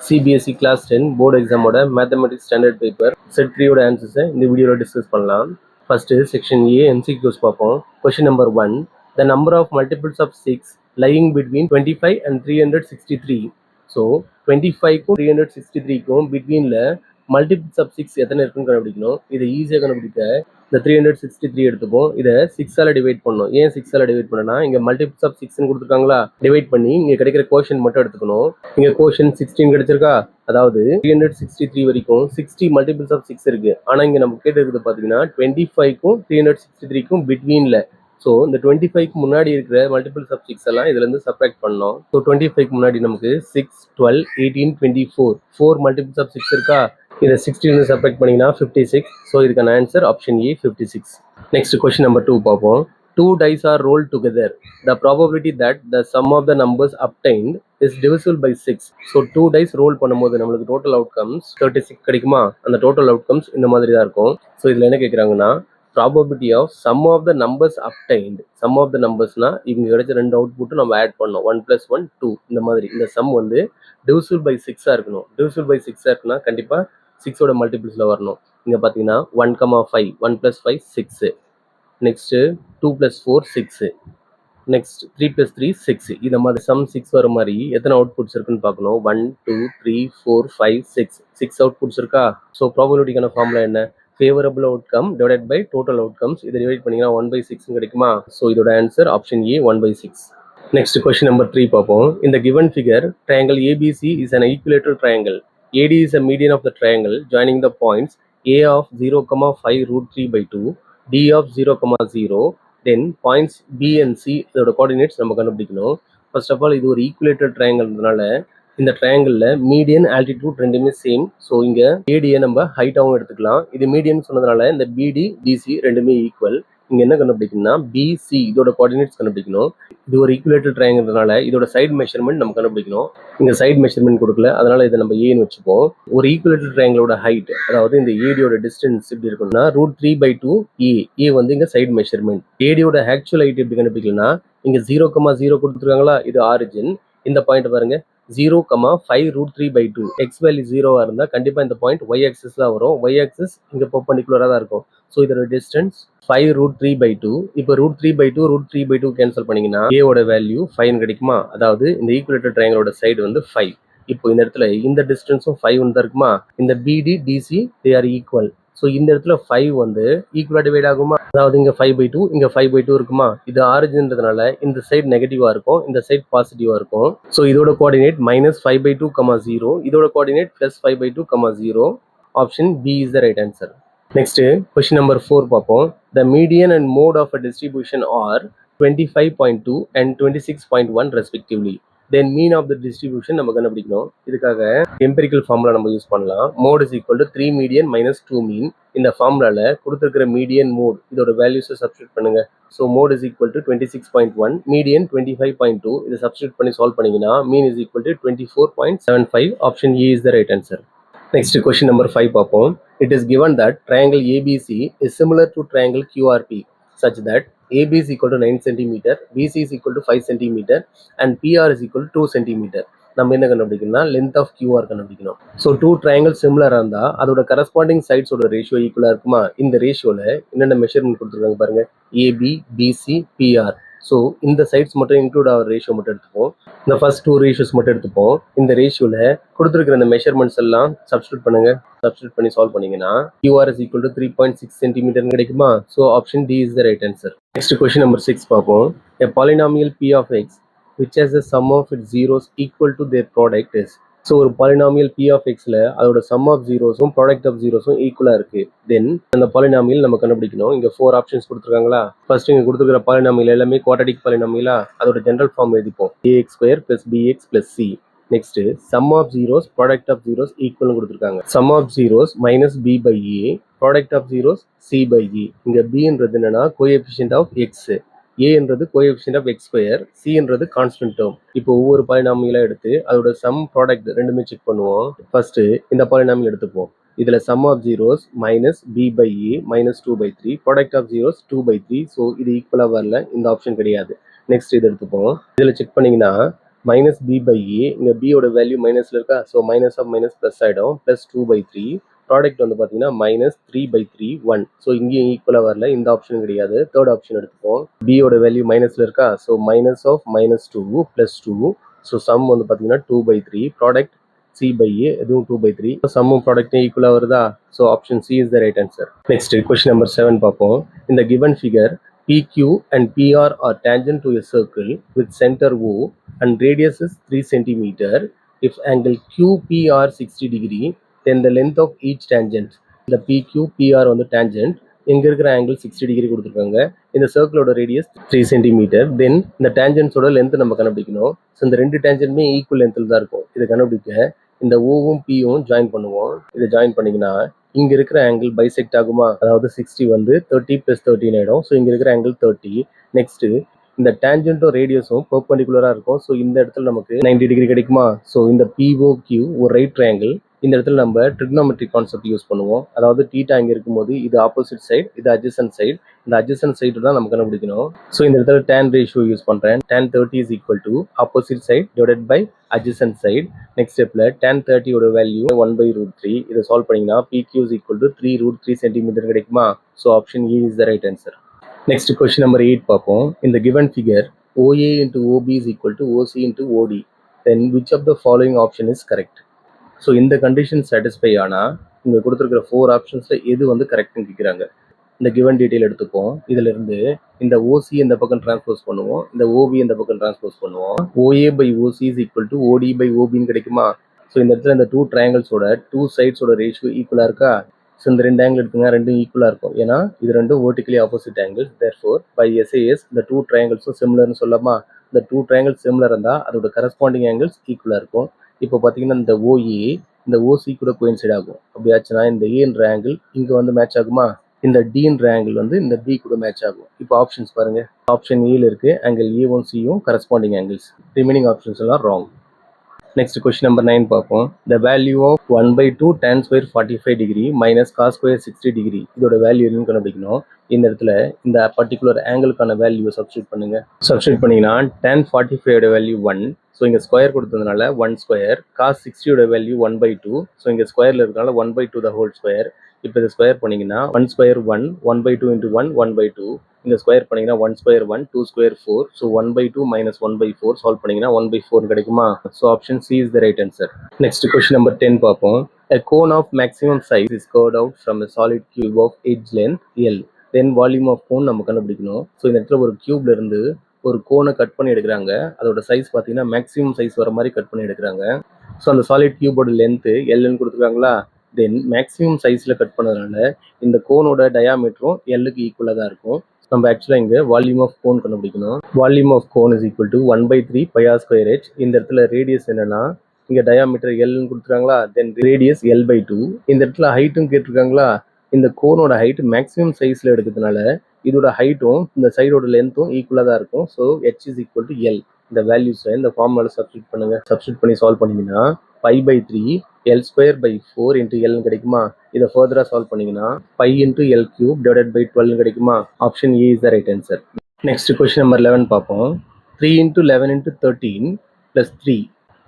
CBSE Class 10 Board Exam ஓட Mathematics Standard Paper Set 3 ஓட ஆன்சர்ஸை இந்த வீடியோவில் டிஸ்கஸ் பண்ணலாம். ஃபர்ஸ்ட் செக்ஷன் A MCQs பார்ப்போம். Question number 1, the number of multiples of 6 lying between 25 and 363. So 25க்கும் 363க்கும் பிட்வீனில் மல்டிபிள்ஸ் ஆஃப் 6 எத்தனை இருக்குன்னு கண்டுபிடிக்கணும். இதை ஈஸியாக கண்டுபிடிக்க இந்த 363 எடுத்துப்போம். இதை 6ஆல் டிவைட் பண்ணணும். ஏன் 6ஆல் டிவைட் பண்ணனா இங்கே மல்டிபிள்ஸ் ஆஃப் 6ன்னு கொடுத்துருக்காங்களா, டிவைட் பண்ணி இங்கே கிடைக்கிற கோஷன் மட்டும் எடுத்துக்கணும். இங்கே கோஷன் 16 கிடைச்சிருக்கா, அதாவது 363 வரைக்கும் 60 மல்டிபிள்ஸ் ஆஃப் 6 இருக்கு. ஆனால் இங்கே நம்ம கேட்டிருக்கிறது பார்த்தீங்கன்னா 25க்கும் 363க்கும் பிட்வீனில். ஸோ இந்த 25க்கு முன்னாடி இருக்கிற மல்டிபிள்ஸ் ஆஃப் 6 எல்லாம் இதுலேருந்து சப்ராக்ட் பண்ணோம். ஸோ 25க்கு முன்னாடி நமக்கு 6, 12, 18, 24 4 மல்டிபிள்ஸ் ஆஃப் 6 இருக்கா. இதை 16 சப்ராக்ட் பண்ணிங்கன்னா 56. ஸோ இதுக்கான ஆன்சர் ஆப்ஷன் ஏ 56. நெக்ஸ்ட் கொஸ்டின் நம்பர் 2 பார்ப்போம். 2 dice are rolled together. The probability that the sum of the numbers obtained is divisible by 6. So 2 dice roll பண்ணும்போது நம்மளுக்கு டோட்டல் அவுட்கம்ஸ் 36 கிடைக்குமா. அந்த டோட்டல் அவுட்கம்ஸ் இந்த மாதிரி தான் இருக்கும். ஸோ இதில் என்ன கேட்குறாங்கன்னா probability of sum of the numbers obtained. Sum of the நம்பர்ஸ்னா இவங்க கிடைச்ச 2 அவுட்புட்டும் நம்ம ஆட் பண்ணோம். 1 + 1 2 இந்த மாதிரி. இந்த சம் வந்து டிவிசிபிள் பை 6 இருக்கணும். டிவிசிபிள் பை 6 இருக்குன்னா கண்டிப்பாக 6ஓட மல்டிபிள்ஸில் வரணும். இங்கே பார்த்தீங்கன்னா 1,5 1 + 5 6. நெக்ஸ்ட்டு 2 + 4 6. நெக்ஸ்ட் 3 + 3 6. இந்த மாதிரி சம் 6 வர மாதிரி எத்தனை அவுட்புட்ஸ் இருக்குன்னு பார்க்கணும். 1 2 3 4 5 6 அவுட்புட்ஸ் இருக்கா. ஸோ ப்ராபபிலிட்டிக்கான ஃபார்முலா என்ன, favourable outcome divided by total outcomes. இதை டிவைட் பண்ணிங்கன்னா 1/6 கிடைக்குமா. ஸோ இதோட answer option A 1/6. Next question number 3 பார்ப்போம். இந்த given figure triangle ABC is an equilateral triangle. AD is a median of the triangle joining the points A of 0,5 √3/2, D of 0,0. Then points B and C இதோட coordinates நம்ம கண்டுபிடிக்கணும். First of all இது ஒரு ஈக்குவலேட்டட் ட்ரையாங்கிள்னால இந்த ட்ரையாங்கிளில் median altitude ரெண்டுமே same. So இங்கே ஏடியை நம்ம ஹைட்டாகவும் எடுத்துக்கலாம். இது மீடியன் சொன்னதுனால இந்த பிடி டிசி ரெண்டுமே ஈக்குவல். இங்கே என்ன கண்டுபிடிக்கணும்னா பிசி இதோட கோஆர்டினேட்ஸ் கண்டுபிடிக்கணும். இது ஒரு ஈக்குவலேட்டட் ட்ரையாங்கிள்னால இதோட சைட் மெஷர்மெண்ட் நம்ம கண்டுபிடிக்கணும். இங்கே சைட் மெஷர்மெண்ட் கொடுக்கல, அதனால இதை நம்ம ஏன்னு வச்சுப்போம். ஒரு ஈக்குவலேட்டட் ட்ரையாங்கிளோட ஹைட், அதாவது இந்த ஏடியோட டிஸ்டன்ஸ் எப்படி இருக்கும்னா √3/2 ஏ வந்து இங்கே சைட் மெஷர்மெண்ட். ஏடியோட ஆக்சுவல் ஹைட் எப்படி கண்டுபிடிக்கலன்னா இங்கே 0,0 கொடுத்துருக்காங்களா, இது ஆரிஜின். இந்த பாயிண்ட் பாருங்க 0,5 √3/2. எக்ஸ் வேல்யூ 0வா இருந்தால் கண்டிப்பாக இந்த பாயிண்ட் ஒய் ஆக்சிஸ் தான் வரும். ஒய் ஆக்சிஸ் இங்கே பர்பெண்டிகுலராக தான் இருக்கும். ஸோ இதோட டிஸ்டன்ஸ் 5 √3/2. இப்போ √3/2 கேன்சல் பண்ணீங்கன்னா ஏவோட வேல்யூ 5 கிடைக்குமா. அதாவது இந்த ஈக்குவலேட்டட் ட்ரையாங்கிளோட சைடு வந்து 5. இப்போ இந்த இடத்துல இந்த டிஸ்டன்ஸும் 5 தான் இருக்குமா. இந்த BD DC they are equal. So இந்த இடத்துல 5 வந்து ஈக்குவலாக டிவைட் ஆகுமா. அதாவது இங்கே 5/2 இங்கே 5/2 இருக்குமா. இது ஆரிஜின்றதுனால இந்த சைடு நெகட்டிவாக இருக்கும், இந்த சைடு பாசிட்டிவாக இருக்கும். ஸோ இதோட கோஆர்டினேட் -5/2, 0. இதோட coordinate +5/2, 0. Option B is the right answer. Next question number 4 பார்ப்போம். The median and mode of a distribution are 25.2 and 26.1 respectively. Then mean of the distribution நம்ம கண்டுபிடிக்கணும். இதுக்காக எம்பெரிக்கல் ஃபார்முலா நம்ம யூஸ் பண்ணலாம். Mode is equal to 3 median - 2 mean. இந்த ஃபார்முலால கொடுத்துருக்கிற median mode இதோட வேல்யூஸை சப்ஸ்டியூட் பண்ணுங்க. So mode is equal to 26.1, median 25.2. இதை சப்ஸ்டியூட் பண்ணி சால்வ் பண்ணீங்கன்னா mean is equal to 24.75. Option A is the right answer. Next question number 5 பார்ப்போம். It is given that triangle ABC is similar to triangle QRP such that AB is equal to 9 cm, BC is equal to 5 cm and PR is equal to 2 cm. நம்ம என்ன கண்டுபிடிக்கணும்னா length of QR கண்டுபிடிக்கணும். So 2 triangle சிமிலராக இருந்தால் அதோட corresponding சைட்ஸோட ratio ஈக்குவலாக இருக்குமா. இந்த ரேஷியோவில் என்னென்ன மெஷர்மெண்ட் கொடுத்துருக்காங்க பாருங்க. AB, BC, BR. ஸோ இந்த சைட்ஸ் மட்டும் இன்க்ளூட் ஆகிற ரேஷியோ மட்டும் எடுத்துப்போம். இந்த ஃபர்ஸ்ட் 2 ரேஷியோஸ் மட்டும் எடுத்துப்போம். இந்த ரேஷியோவில் கொடுத்துருக்கிற இந்த மெஷர்மெண்ட்ஸ் எல்லாம் சப்ஸ்டியூட் பண்ணுங்க. சப்ஸ்டியூட் பண்ணி சால்வ் பண்ணீங்கன்னா QR is equal to 3.6 cm கிடைக்குமா. So option D is the right answer. Next question number 6 பார்ப்போம். A polynomial P of x which has the sum of its zeros equal to their product is. So ஒரு polynomial P of xல அதோட some of ஜீரோஸும் product of ஜீரோஸும் ஈக்குவலாக இருக்கு. தென் அந்த polynomial நம்ம கண்டுபிடிக்கணும். இங்கே 4 options கொடுத்துருக்காங்களா. ஃபர்ஸ்ட் இங்கே கொடுத்துருக்கிற பாலினாமியல் எல்லாமே குவாட்ரடிக் பாலினாமியலா, அதோட ஜென்ரல் ஃபார்ம் எழுதிப்போம். ax² + bx + c. Next sum of zeros product of zeros ஈக்குவல்னு கொடுத்துருக்காங்க. Sum of zeros -b/a, product of zeros c/e. இங்கே bன்றது என்னன்னா கோஎஃபிஷியன்ட் ஆஃப் எக்ஸ், ஏன்றது கோஎஃபிஷியன்ட் ஆஃப் x², சின்றது கான்ஸ்டன்ட் டேர்ம். இப்போ ஒவ்வொரு பாலினாமியலா எடுத்து அதோட சம் ப்ராடக்ட் ரெண்டுமே செக் பண்ணுவோம். ஃபர்ஸ்ட் இந்த பாலினாமியல் எடுத்துப்போம். இதுல sum of zeros -b/a -2/3, product of zeros 2/3. So இது ஈக்குவலா வரல, இந்த ஆப்ஷன் கிடையாது. நெக்ஸ்ட் இது எடுத்துப்போம். இதுல செக் பண்ணீங்கன்னா மைனஸ் பி பை ஏ, இங்கே பியோட வேல்யூ மைனஸில் இருக்கா, so minus of minus plus ஆகிடும், ப்ளஸ் 2/3. ப்ராடக்ட் வந்து பார்த்தீங்கன்னா மைனஸ் 3/3 1. ஸோ இங்கேயும் ஈக்குவலாக வரல, இந்த ஆப்ஷன் கிடையாது, தேர்ட் ஆப்ஷன் எடுத்துப்போம். பியோட வேல்யூ மைனஸில் இருக்கா, so minus of minus 2 plus 2. So sum வந்து பார்த்தீங்கன்னா 2/3. ப்ராடக்ட் சி பை ஏ, இதுவும் 2/3. சம்மும் ப்ராடக்ட்டும் ஈக்குவலாக வருதா, so option C is the right answer. Next question number 7 பார்ப்போம். இந்த given figure PQ and PR are tangent to a circle with center O and radius is 3 cm. If angle QPR 60 degree, then the length of each tangent. இந்த PQ PR வந்து tangent, எங்க இருக்கிற angle 60 degree கொடுத்துருக்காங்க, இந்த சர்க்கிளோட radius 3 centimetre. தென் இந்த டேஞ்சன்ஸோட length நம்ம கண்டுபிடிக்கணும். So இந்த ரெண்டு டேஞ்சன்ட்மே ஈக்குவல் லென்த்தில் தான் இருக்கும். இதை கண்டுபிடிக்க இந்த ஓவும் பியும் ஜாயின் பண்ணுவோம். இதை ஜாயின் பண்ணிங்கன்னா இங்க இருக்கிற ஆங்கிள் பைசெக்ட் ஆகுமா, அதாவது 60 வந்து 30 + 13 ஆயிடும். ஸோ இங்க இருக்கிற ஆங்கிள் 30. நெக்ஸ்ட் இந்த டேஞ்சன்ட்டும் ரேடியஸும் பெர்பெண்டிகுலரா இருக்கும். ஸோ இந்த இடத்துல நமக்கு 90 டிகிரி கிடைக்குமா. ஸோ இந்த POQ ஒரு ரைட் ட்ரையாங்கிள். இந்த இடத்துல நம்ம ட்ரிக்னோமெட்ரிக் கான்செப்ட் யூஸ் பண்ணுவோம். அதாவது தீட்டா இங்கே இருக்கும்போது இது ஆப்போசிட் சைடு, இது அட்ஜசன்ட் சைடு. இந்த அட்ஜசன்ட் சைடு தான் நம்ம கண்டுபிடிக்கணும். ஸோ இந்த இடத்துல tan ரேஷியோ யூஸ் பண்ணுறேன். tan 30 is equal to opposite side divided by adjacent side. Next ஸ்டெப்பில் tan 30 ஓட வேல்யூ 1/√3. இதை சால்வ் பண்ணிங்கன்னா PQ is equal to 3√3 centimetre கிடைக்குமா. So option E is the right answer. Next question number 8 பார்ப்போம். இந்த given figure OA into OB is equal to OC into OD. Then which of the following option is correct? So இந்த condition satisfy ஆனால் இங்கே கொடுத்துருக்கிற 4 ஆப்ஷன்ஸில் எது வந்து கரெக்ட்னு கேட்குறாங்க. இந்த கிவன் டீட்டெயில் எடுத்துப்போம். இதுல இருந்து இந்த OC இந்த பக்கம் டிரான்ஸ்போஸ் பண்ணுவோம், இந்த OB இந்த பக்கம் டிரான்ஸ்போஸ் பண்ணுவோம். OA by OC is equal to OD by OBன்னு கிடைக்குமா. ஸோ இந்த இடத்துல இந்த 2 ட்ரையாங்கிள்ஸோட 2 சைட்ஸோட ரேஷியோ ஈக்குவலாக இருக்கா. ஸோ இந்த 2 ஆங்கிள் எடுத்துங்க, ரெண்டும் ஈக்குவலாக இருக்கும். ஏன்னா இது ரெண்டும் vertically opposite angles. Therefore by SAS இந்த 2 ட்ரையாங்கிள்ஸும் சிமிலர்னு சொல்லலாமா. இந்த 2 ட்ரையாங்கிள்ஸ் சிமிலர் இருந்தால் அதோட கரஸ்பாண்டிங் ஆங்கிள்ஸ் ஈக்குவலாக இருக்கும். இப்போ பார்த்தீங்கன்னா இந்த OA இந்த OC கூட கோயின்சைட் ஆகும். அப்படி ஆச்சுன்னா இந்த ஏன்ற ஆங்கிள் இங்கே வந்து மேட்ச் ஆகுமா. இந்த டீன்ற ஆங்கிள் வந்து இந்த பி கூட மேட்ச் ஆகும். இப்போ ஆப்ஷன்ஸ் பாருங்க. ஆப்ஷன் ஏல இருக்கு ஆங்கிள் A1 C-யும் கரஸ்பாண்டிங் ஆங்கிள்ஸ். ரிமைனிங் ஆப்ஷன்ஸ் எல்லாம் ராங். நெக்ஸ்ட் கொஸ்டின் நம்பர் 9 பார்ப்போம். The value of 1/2 tan square 45 degree minus cos square 60 degree, இதோட வேல்யூ என்னன்னு கண்டுபிடிக்கணும். இந்த இடத்துல இந்த பர்டிகுலர் ஆங்கிளுக்கான வேல்யூவை சப்ஸ்டியூட் பண்ணுங்க. சப்ஸ்டியூட் பண்ணீங்கன்னா tan 45 வேல்யூ 1. ஸோ இங்கே ஸ்கொயர் கொடுத்ததுனால 1 ஸ்கொயர். Cos 60 value 1/2. ஸோ இங்கே ஸ்கொயரில் இருக்கனால 1/2 த ஹோல் ஸ்கொயர். இப்போ இதை ஸ்கொயர் பண்ணிங்கன்னா 1 ஸ்கொயர் 1, 1/2 இன்ட்டு 1 1/2. இங்கே ஸ்கொயர் பண்ணிங்கன்னா 1 square 1, 2 square 4. So 1/2 minus 1/4 solve பண்ணிங்கன்னா 1/4 கிடைக்குமா. So option C is the right answer. Next question number 10 பார்ப்போம். A cone of maximum size is curved out from a solid cube of edge length L. Then volume of cone நம்ம கண்டுபிடிக்கணும். So இந்த இடத்துல ஒரு கியூப்ல இருந்து ஒரு கோனை cut பண்ணி எடுக்கிறாங்க. அதோட சைஸ் பார்த்தீங்கன்னா மேக்ஸிமம் சைஸ் வர மாதிரி கட் பண்ணி எடுக்கிறாங்க. ஸோ அந்த சாலிட் கியூபோட லென்த்து Lன்னு கொடுத்துருக்காங்களா. தென் மேக்ஸிமம் சைஸில் கட் பண்ணதுனால இந்த கோனோட டயாமீட்டரும் Lக்கு ஈக்குவலாக தான் இருக்கும். நம்ம ஆக்சுவலாக இங்கே வால்யூம் ஆஃப் கோன் கண்டுபிடிக்கணும். Volume of cone is equal to 1/3 πr²h. இந்த இடத்துல ரேடியஸ் என்னன்னா இங்கே டயாமீட்டர் Lன்னு கொடுத்துருக்காங்களா. தென் ரேடியஸ் L/2. இந்த இடத்துல ஹைட்டும் கேட்டிருக்காங்களா. இந்த கோனோட ஹைட் மேக்ஸிமம் சைஸில் எடுக்கிறதுனால இதோட ஹைட்டும் இந்த சைடோட லென்த்தும் ஈக்குவலாக தான் இருக்கும். So H is equal to L. இந்த வேல்யூஸை இந்த ஃபார்முலாவில் சப்ஸ்டியூட் பண்ணுங்க. சப்ஸ்டியூட் பண்ணி சால்வ் பண்ணிங்கன்னா π/3 L²/4 இன்ட்டு L கிடைக்குமா. இதை ஃபர்தராக சால்வ் பண்ணிங்கன்னா π இன்ட்டு L³ டிவைடட் பை 12 கிடைக்குமா. Option A is the right answer. Next question number 11 பார்ப்போம். 3 × 11 × 13 + 3.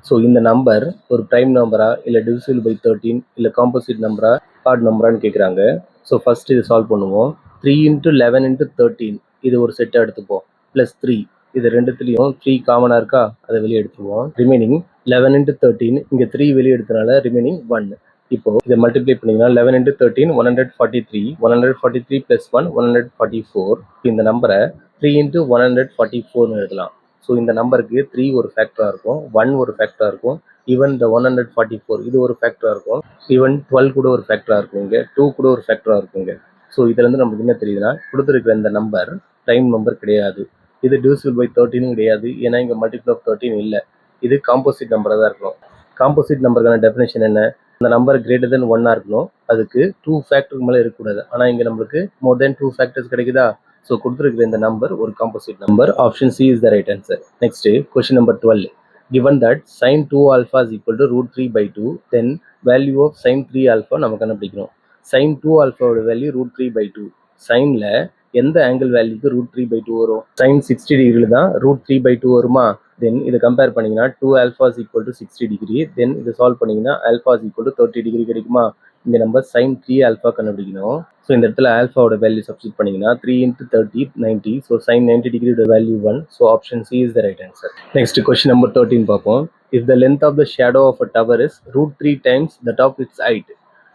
ஸோ இந்த நம்பர் ஒரு ப்ரைம் நம்பரா இல்லை டிவிசிபிள் பை 13 இல்லை காம்போசிட் நம்பரா ஆட் நம்பரான்னு கேட்குறாங்க. ஸோ ஃபர்ஸ்ட் இது சால்வ் பண்ணுவோம். 3 × 11 × 13 இது ஒரு செட்டாக எடுத்துப்போம். +3 இது ரெண்டுத்துலேயும் 3 காமனாக இருக்கா, அதை வெளியே எடுத்துருவோம். ரிமைனிங் 11 × 13 இங்கே 3 வெளியே எடுத்தனால ரிமைனிங் 1. இப்போ இதை மல்டிப்ளை பண்ணிங்கன்னா 11 × 13 143, 143 + 1 144. இந்த நம்பரை 3 × 144 எழுதலாம். ஸோ இந்த நம்பருக்கு 3 ஒரு ஃபேக்டராக இருக்கும், 1 ஒரு ஃபேக்டராக இருக்கும், ஈவன் இந்த 144 இது ஒரு ஃபேக்டராக இருக்கும், ஈவன் 12 கூட ஒரு ஃபேக்டராக இருக்கும், இங்கே 2 கூட ஒரு ஃபேக்டராக இருக்குங்க. ஸோ இதுலேருந்து நமக்கு என்ன தெரியுதுன்னா கொடுத்துருக்கிற இந்த நம்பர் ப்ரைம் நம்பர் கிடையாது. இது டிவிசிபிள் பை 13 கிடையாது, ஏன்னா இங்கே மல்டிபிள் ஆஃப் 13 இல்லை. இது காம்போசிட் நம்பராக தான் இருக்கணும். காம்போசிட் நம்பருக்கான டெஃபினேஷன் என்ன, அந்த நம்பர் கிரேட்டர் தென் 1 இருக்கணும், அதுக்கு 2 ஃபேக்டருக்கு மேலே இருக்கக்கூடாது. ஆனால் இங்கே நம்மளுக்கு மோர் தென் 2 ஃபேக்டர்ஸ் கிடைக்குதா. ஸோ கொடுத்துருக்கிற இந்த நம்பர் ஒரு composite number. Option C is the right answer. Next question number 12. given that sin 2α is equal to √3/2, then value of sin 3α நம்ம கண்டுபிடிக்கணும். sin 2α ஓட வேல்யூ √3/2. சைனில் எந்த ஆங்கிள் வேல்யூக்கு √3/2 வரும்? sin 60 டிகிரியில் தான் √3/2 வருமா? தென் இதை கம்பேர் பண்ணிங்கன்னா 2 alpha is equal to 60 degree. Then இதை சால்வ் பண்ணிங்கன்னா alpha is equal to 30 degree கிடைக்குமா? இங்கே நம்ம sin 3 alpha கண்டுபிடிக்கணும். ஸோ இந்த இடத்துல ஆல்ஃபாவோட வேல்யூ சப்ஸ்டிட் பண்ணிங்கன்னா 3 into 30 90. ஸோ sin 90 டிகிரியோட value 1. So option C is the right answer. Next question number 13 பார்ப்போம். If the length of the shadow of a tower is √3 times that of its height,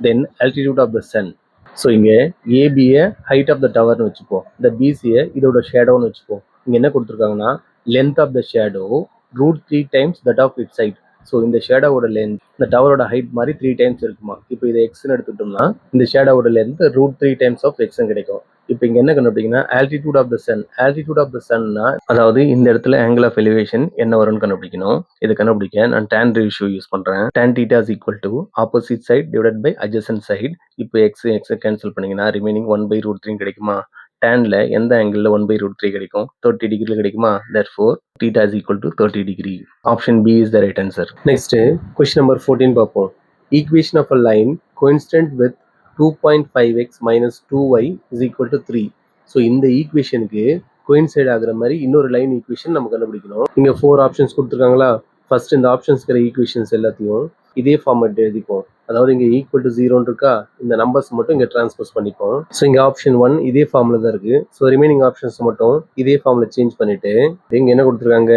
then altitude of the sun. So இங்கே ஏபியை height of the டவர்னு வச்சுப்போம், இந்த பிசியை இதோட ஷேடோன்னு வச்சுப்போம். இங்கே என்ன கொடுத்துருக்காங்கன்னா length of the shadow √3 times that of its height. So இந்த ஷேடோவோட லென்த் இந்த டவரோட ஹைட் மாதிரி 3 times இருக்குமா? இப்போ இதை எக்ஸ்ன்னு எடுத்துட்டோம்னா இந்த ஷேடோவோட லென்த் √3 times ஆஃப் எக்ஸ்ன்னு கிடைக்கும். இப்போ இங்கே என்ன கண்டுபிடிங்கன்னா altitude of the sun. Altitude of the சன்னா அதாவது இந்த இடத்துல ஆங்கிள் ஆஃப் எலிவேஷன் என்ன வரும்னு கண்டுபிடிக்கணும். இதை கண்டுபிடிக்க நான் tan ரேஷியோ யூஸ் பண்ணுறேன். tan theta is equal to opposite side divided by adjacent side. இப்போ எக்ஸ் கேன்சல் பண்ணிங்கன்னா ரிமைனிங் 1/√3 கிடைக்குமா? டேன்ல எந்த ஆங்கிளில் 1/√3 கிடைக்கும்? 30 டிகிரியில் கிடைக்குமா? therefore theta is equal to 30 degree. Option B is the right answer. Next, question number 14 பார்ப்போம். Equation of a line coincident with 2.5x minus 2y is equal to 3. So இந்த ஈக்குவேஷனுக்கு coincide ஆகுற மாதிரி இன்னொரு லைன் ஈக்குவேஷன் நம்ம கண்டுபிடிக்கணும். இங்கே 4 options கொடுத்துருக்காங்களா? First இந்த ஆப்ஷன்ஸ்கிற ஈக்குவேஷன்ஸ் எல்லாத்தையும் இதே ஃபார்மேட் எழுதிப்போம். அதாவது இங்கே ஈக்குவல் டு 0 இருக்கா, இந்த நம்பர்ஸ் மட்டும் இங்கே டிரான்ஸ்போஸ் பண்ணிப்போம். ஸோ இங்கே ஆப்ஷன் 1 இதே ஃபார்மில் தான் இருக்குது. ஸோ ரிமைனிங் ஆப்ஷன்ஸ் மட்டும் இதே ஃபார்மில் சேஞ்ச் பண்ணிவிட்டு இங்கே என்ன கொடுத்துருக்காங்க?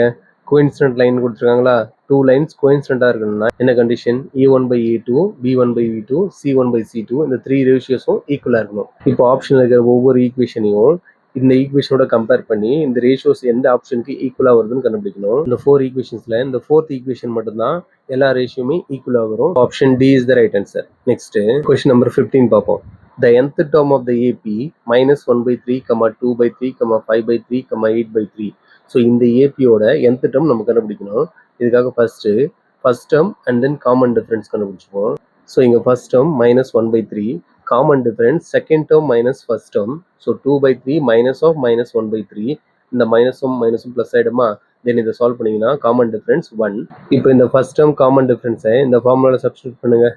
கோயின்சிடென்ட் லைன் கொடுத்துருக்காங்களா? 2 லைன்ஸ் கோயின்சிடென்ட்டாக இருக்கணும்னா என்ன கண்டிஷன்? A1/A2, B1/B2, C1/C2 இந்த 3 ரேஷியோஸும் ஈக்குவலாக இருக்கணும். இப்போ ஆப்ஷனில் இருக்கிற ஒவ்வொரு ஈக்குவேஷனையும் இந்த ஈக்குவேஷனோட கம்பேர் பண்ணி இந்த ரேஷியோஸ் எந்த ஆப்ஷனுக்கு ஈக்குவலாக வருதுன்னு கண்டுபிடிக்கணும். இந்த 4 ஈக்குவேஷன்ஸில் இந்த 4th ஈக்குவேஷன் மட்டும்தான் எல்லா ரேஷியோமே ஈக்குவலாக வரும். Option D is the right answer. Next question number 15 பார்ப்போம். The nth term of the AP minus 1/3, 2/3, 5/3, 8/3. So இந்த ஏபியோட nth term நம்ம கண்டுபிடிக்கணும். இதுக்காக first term and then common difference கண்டுபிடிச்சிப்போம். ஸோ இங்கே first term minus 1/3, common difference second term minus first term. So 2/3 minus of minus 1/3. இந்த மைனஸும் plus ஆகிடுமா? தென் இதை சால்வ் பண்ணிங்கன்னா காமன் டிஃபரன்ஸ் 1. இப்போ இந்த ஃபர்ஸ்ட் டேர்ம் காமன் டிஃபரன்ஸை இந்த ஃபார்முலாவில் சப்ஸ்டியூட் பண்ணுங்க.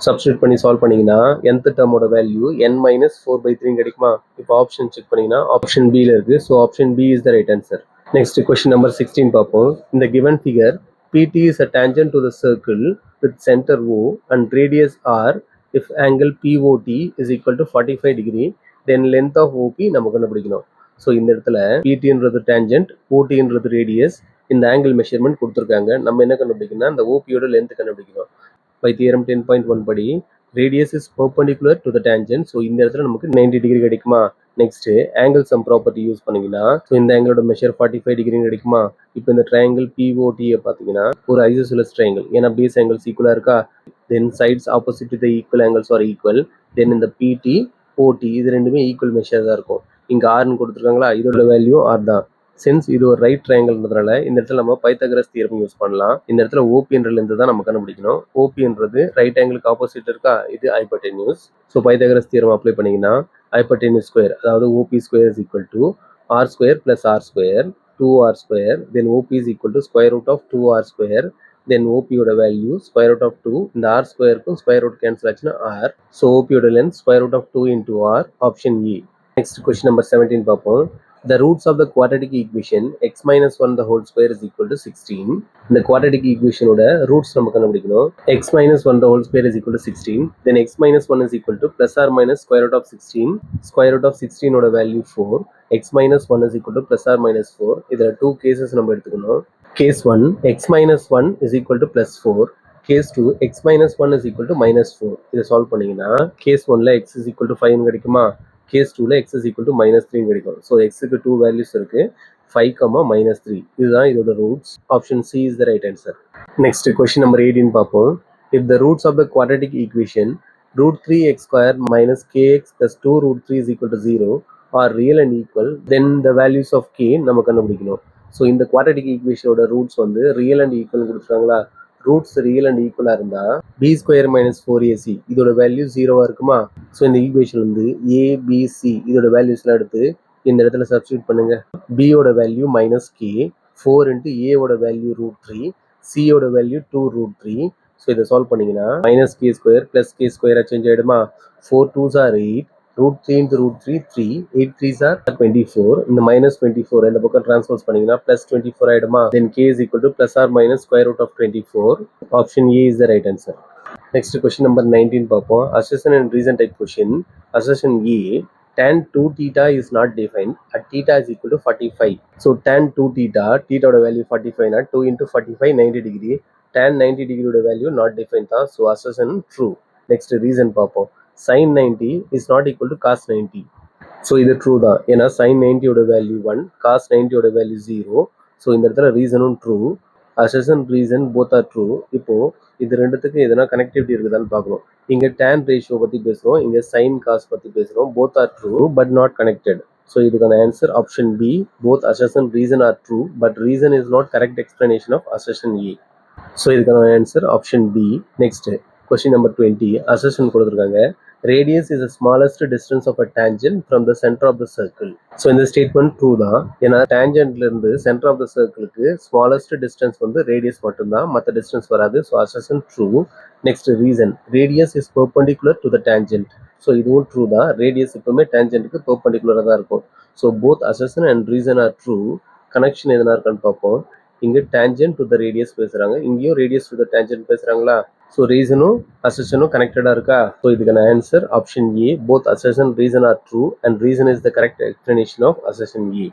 சப்ஸ்டியூட் பண்ணி சால்வ் பண்ணிங்கன்னா nth டேர்மோட வேல்யூ n minus 4/3 கிடைக்குமா? இப்போ ஆப்ஷன் செக் பண்ணிங்கன்னா ஆப்ஷன் பியில் இருக்குது. So option B is the right answer. Next question number 16 பார்ப்போம். இந்த given figure PT is a tangent to the circle with center O and radius R. If angle POT is equal to 45 degree, then length of OP நம்ம கண்டுபிடிக்கணும். So இந்த இடத்துல PTன்றது tangent, OTன்றது radius, இந்த angle measurement கொடுத்துருக்காங்க. நம்ம என்ன கண்டுபிடிக்கணும்னா இந்த OPயோட லென்த் கண்டுபிடிக்கணும். பை தியரம் 10.1 படி radius is perpendicular to the tangent. So இந்த இடத்துல நமக்கு 90 டிகிரி கிடைக்குமா? Next angle sum property use பண்ணீங்கன்னா ஸோ இந்த ஆங்கிளோட மெஷர் 45 டிகிரின்னு கிடைக்குமா? இப்போ இந்த ட்ரையாங்கிள் பிஓடியை பார்த்தீங்கன்னா ஒரு ஐசோசெலஸ் ட்ரையாங்கிள், ஏன்னா பேஸ் ஆங்கிள்ஸ் ஈக்குவலாக இருக்கா? Then sides opposite the equal angles are equal. Then இந்த பிடி ஓடி இது ரெண்டுமே ஈக்குவல் மெஷர் தான் இருக்கும். இங்கே ஆர்னு கொடுத்துருக்காங்களா, இதோட வேல்யூ ஆர் தான். சென்ஸ் இது ஒரு ரைட் ட்ரையாங்கிள்ன்றதுனால இந்த இடத்துல நம்ம பைத்தகரஸ் தியரம் யூஸ் பண்ணலாம். இந்த இடத்துல ஓபின்றதுலேருந்து தான் நம்ம கண்டுபிடிக்கணும். ஓபின்றது ரைட் ஆங்கிளுக்கு ஆப்போசிட் இருக்கா, இது ஹைப்போடென்யூஸ். ஸோ பைத்தகரஸ் தியரம் அப்ளை பண்ணிங்கன்னா hypotenuse square, அதாவது OP square is equal to R square plus R square, 2R square, then OP is equal to square root of 2R square, then OP யோட value square root of 2, இந்த R squareக்கும் square root cancel ஆச்சுன்னா R. So OP யோட length square root of 2 into R, option E. Next question number 17 பார்ப்போம். The roots of the quadratic equation x minus 1 the whole square is equal to 16. இந்த quadratic equation ஓட roots நம்ம கண்டுபிடிக்கணும். x minus 1 the whole square is equal to 16. Then x minus 1 is equal to plus or minus square root of 16. Square root of 16 ஓட value 4. x minus 1 is equal to plus or minus 4. இதில் 2 cases நம்ம எடுத்துக்கணும். Case 1 x minus 1 is equal to plus 4. Case 2 x minus 1 is equal to minus 4. இதை solve பண்ணிங்கன்னா case 1ல x is equal to 5 கிடைக்குமா? Case 2ல x is equal to minus 3 கிடைக்கும். So xக்கு 2 values இருக்கு, 5, -3. இதுதான் இதோட roots. Option C is the right answer. Next question number 18 பார்ப்போம். If the roots of the quadratic equation √3x square minus kx plus 2 √3 is equal to 0 are real and equal, then the values of k நம்ம கண்டுபிடிக்கணும். So இந்த quadratic ஈக்குவேஷனோட roots வந்து real and equal கொடுத்துருக்காங்களா? Roots real and ஈக்குவலாக இருந்தால் b square minus 4ac இதோட value 0வாக இருக்குமா? So இந்த ஈக்குவேஷன் வந்து ஏபிசி இதோட வேல்யூஸ்லாம் எடுத்து இந்த இடத்துல சப்ஸ்டியூட் பண்ணுங்க. பியோட வேல்யூ -k, 4 into ஏவோட வேல்யூ √3, சியோட வேல்யூ 2 √3. ஸோ இதை சால்வ் பண்ணிங்கன்னா -k² + k² சேஞ்ச் ஆகிடுமா? 4 2s are 8, root 3 into root 3 3 8 3s are 24 இந்த minus 24 இந்த பக்கம் transfers பண்ணீங்கன்னா plus 24 ஆயிடுமா then k is equal to plus or minus square root of 24 option A is the right answer. Next question number 19 பார்ப்போம் assertion and reason type question. Assertion A, tan 2 theta is not defined at theta is equal to 45. So tan 2 theta, theta ஓட value 45 na 2 into 45 90 degree, tan 90 degree ஓட value not defined தான். So assertion true. Next reason பார்ப்போம் sin 90 is not equal to cos 90. So இது true தான் ஏன்னா sin 90 ஓட value 1 cos 90 ஓட value 0. So இந்த இடத்துல ரீசனும் true, assertion reason both are true. இப்போ இது ரெண்டுத்துக்கு எதனா கனெக்டிவிட்டி இருக்குதான்னு பார்க்கணும். இங்கே டேன் ரேஷியோ பற்றி பேசுகிறோம், இங்கே சைன் காஸ் பற்றி பேசுகிறோம். Both are true but not connected. So இதுக்கான answer option B, both assertion reason are true but reason is not correct explanation of assertion A. So இதுக்கான answer option B. Next question number 20 assertion கொடுத்துருக்காங்க. Radius is the smallest distance of a tangent from the center of the circle. So இந்த statement true தான் ஏன்னா டேஞ்சென்ட்ல இருந்து centre of the சர்க்கிளுக்கு smallest distance வந்து radius மட்டும்தான், மற்ற டிஸ்டன்ஸ் வராது. So assertion true. Next reason, radius is perpendicular to the tangent. So இதுவும் ட்ரூ தான், ரேடியஸ் எப்பவுமே டேஞ்சென்ட்டுக்கு பெர்பெண்டிகுலராக தான் இருக்கும். So both assertion and reason are true. Connection எதனா இருக்கான்னு பார்ப்போம். இங்கே டேஞ்சென்ட் டு த ரேடியஸ் பேசுகிறாங்க, இங்கேயும் ரேடியஸ் டு த டேஞ்சென்ட் பேசுகிறாங்களா. ஸோ ரீசனும் அசர்ஷனும் கனெக்டடாக இருக்கா. ஸோ இதுக்கான answer option A, both assertion reason are true and reason is the correct explanation of assertion A.